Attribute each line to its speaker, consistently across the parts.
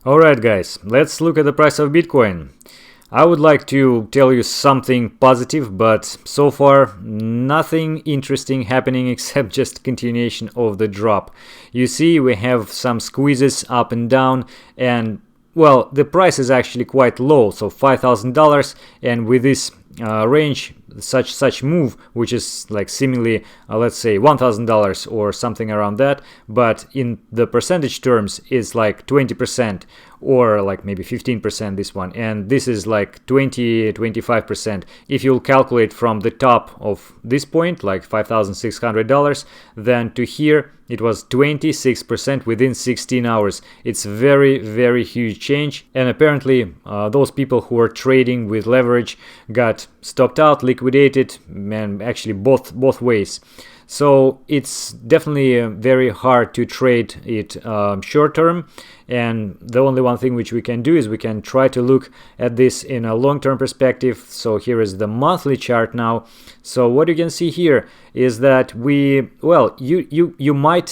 Speaker 1: Alright guys, let's look at the price of Bitcoin. I would like to tell you something positive, but so far nothing interesting happening except just continuation of the drop. You see, we have some squeezes up and down, and well, the price is actually quite low, so $5,000, and with this range, such move, which is like seemingly let's say $1,000 or something around that, but in the percentage terms is like 20% or like maybe 15%, this one, and this is like 20-25%. If you'll calculate from the top of this point, like $5,600, then to here it was 26% within 16 hours. It's very huge change, and apparently those people who are trading with leverage got stopped out, liquidated, and actually both ways. So it's definitely very hard to trade it short term, and the only one thing which we can do is we can try to look at this in a long-term perspective. So here is the monthly chart now. So what you can see here is that you might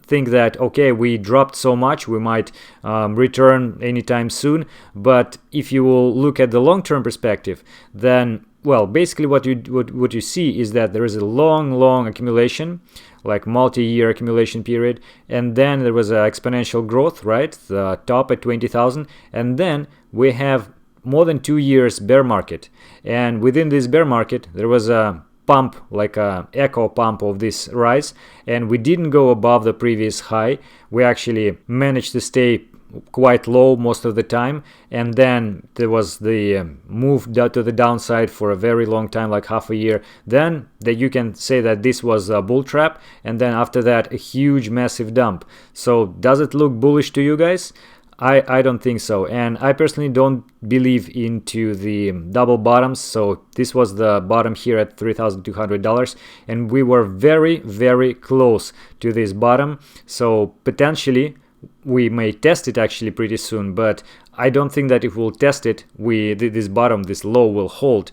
Speaker 1: think that okay, we dropped so much, we might return anytime soon, but if you will look at the long-term perspective, then basically what you see is that there is a long accumulation, like multi-year accumulation period, and then there was an exponential growth, right? The top at 20,000, and then we have more than 2 years bear market, and within this bear market there was a pump, like a echo pump of this rise, and we didn't go above the previous high. We actually managed to stay quite low most of the time, and then there was the move to the downside for a very long time, like half a year. Then that you can say that this was a bull trap, and then after that a huge massive dump. So does it look bullish to you guys? I don't think so, and I personally don't believe into the double bottoms. So this was the bottom here at $3,200, and we were very close to this bottom. So potentially we may test it actually pretty soon, but I don't think that if we'll test it, this bottom, this low will hold,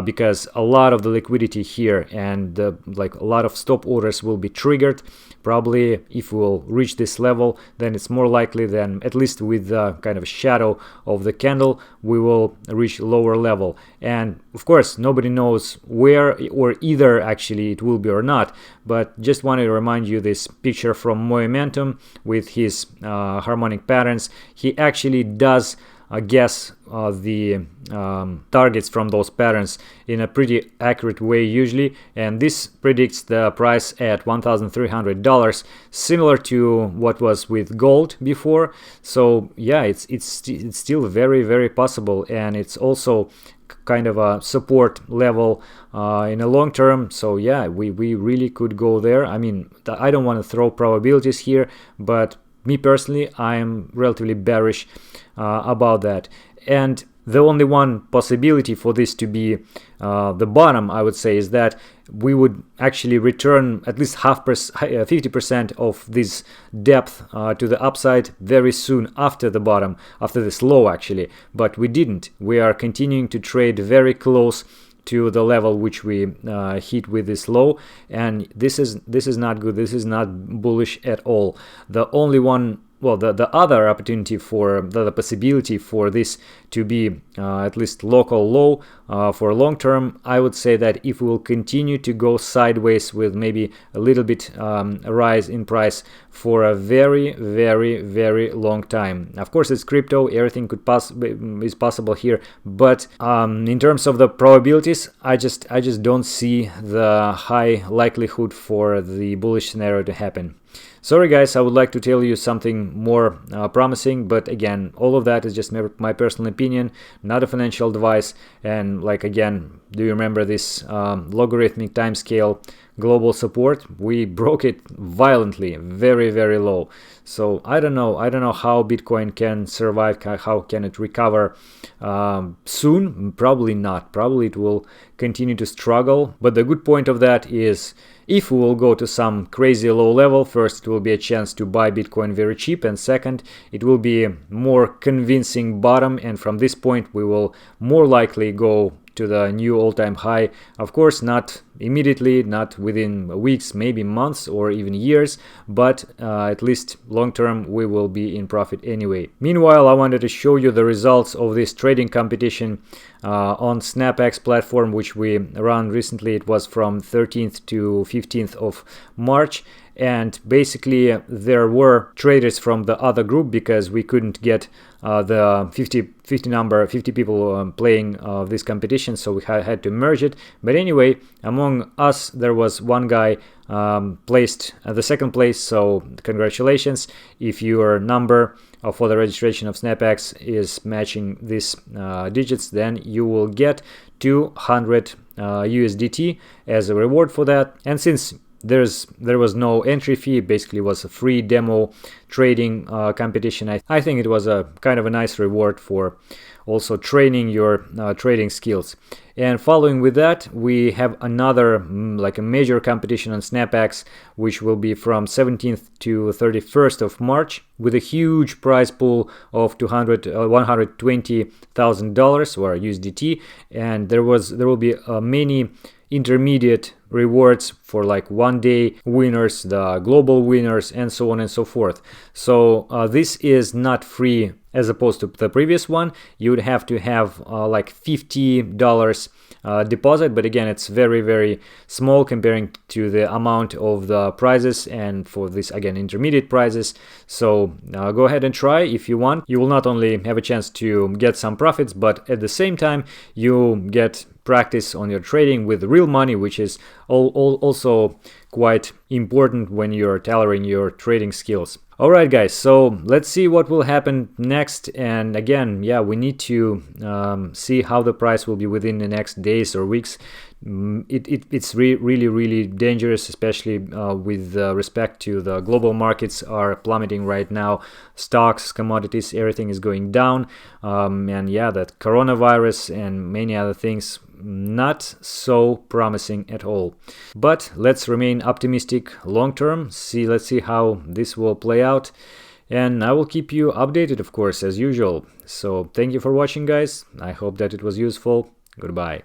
Speaker 1: because a lot of the liquidity here and like a lot of stop orders will be triggered. Probably if we'll reach this level, then it's more likely than, at least with the kind of shadow of the candle, we will reach lower level. And of course nobody knows where or either actually it will be or not, but just wanted to remind you this picture from Momentum with his harmonic patterns. He actually does guess the targets from those patterns in a pretty accurate way usually, and this predicts the price at $1,300, similar to what was with gold before. So yeah, it's still very possible, and it's also kind of a support level in a long term. So yeah, we really could go there. I mean, I don't want to throw probabilities here, but me personally, I am relatively bearish about that. And the only one possibility for this to be the bottom, I would say, is that we would actually return at least 50% of this depth to the upside very soon after the bottom, after this low actually. But we didn't. We are continuing to trade very close to the level which we hit with this low, and this is not good. This is not bullish at all. The only one, the other opportunity for the possibility for this to be at least local low for long term, I would say that if we will continue to go sideways with maybe a little bit rise in price for a very long time. Of course, it's crypto, everything is possible here, but in terms of the probabilities, I just don't see the high likelihood for the bullish scenario to happen. Sorry guys, I would like to tell you something more promising, but again, all of that is just my personal opinion, not a financial advice. And like again, do you remember this logarithmic time scale global support? We broke it violently, very low. So I don't know how Bitcoin can survive, how can it recover soon? Probably not. Probably it will continue to struggle. But the good point of that is, if we will go to some crazy low level, first it will be a chance to buy Bitcoin very cheap, and second, it will be a more convincing bottom, and from this point we will more likely go to the new all-time high. Of course, not immediately, not within weeks, maybe months or even years, but at least long term we will be in profit anyway. Meanwhile, I wanted to show you the results of this trading competition on SnapX platform, which we ran recently. It was from 13th to 15th of March. And basically there were traders from the other group because we couldn't get the 50 people playing this competition, so we had to merge it. But anyway, among us there was one guy placed at the second place, so congratulations. If your number for the registration of SnapX is matching these digits, then you will get 200 USDT as a reward for that. And since there was no entry fee, basically was a free demo trading competition, I think it was a kind of a nice reward for also training your trading skills. And following with that, we have another like a major competition on SnapX, which will be from 17th to 31st of March, with a huge prize pool of $120,000 or USDT, and there will be many intermediate rewards for like 1-day winners, the global winners, and so on and so forth. So this is not free as opposed to the previous one. You would have to have like $50 deposit, but again, it's very, very small comparing to the amount of the prizes, and for this, again, intermediate prizes. So go ahead and try if you want. You will not only have a chance to get some profits, but at the same time you get practice on your trading with real money, which is also quite important when you're tailoring your trading skills. Alright guys, so let's see what will happen next. And again, yeah, we need to see how the price will be within the next days or weeks. It's really dangerous, especially with respect to the global markets are plummeting right now. Stocks, commodities, everything is going down. And yeah, that coronavirus and many other things, not so promising at all. But let's remain optimistic long term. Let's see how this will play out, and I will keep you updated, of course, as usual. So thank you for watching, guys. I hope that it was useful. Goodbye.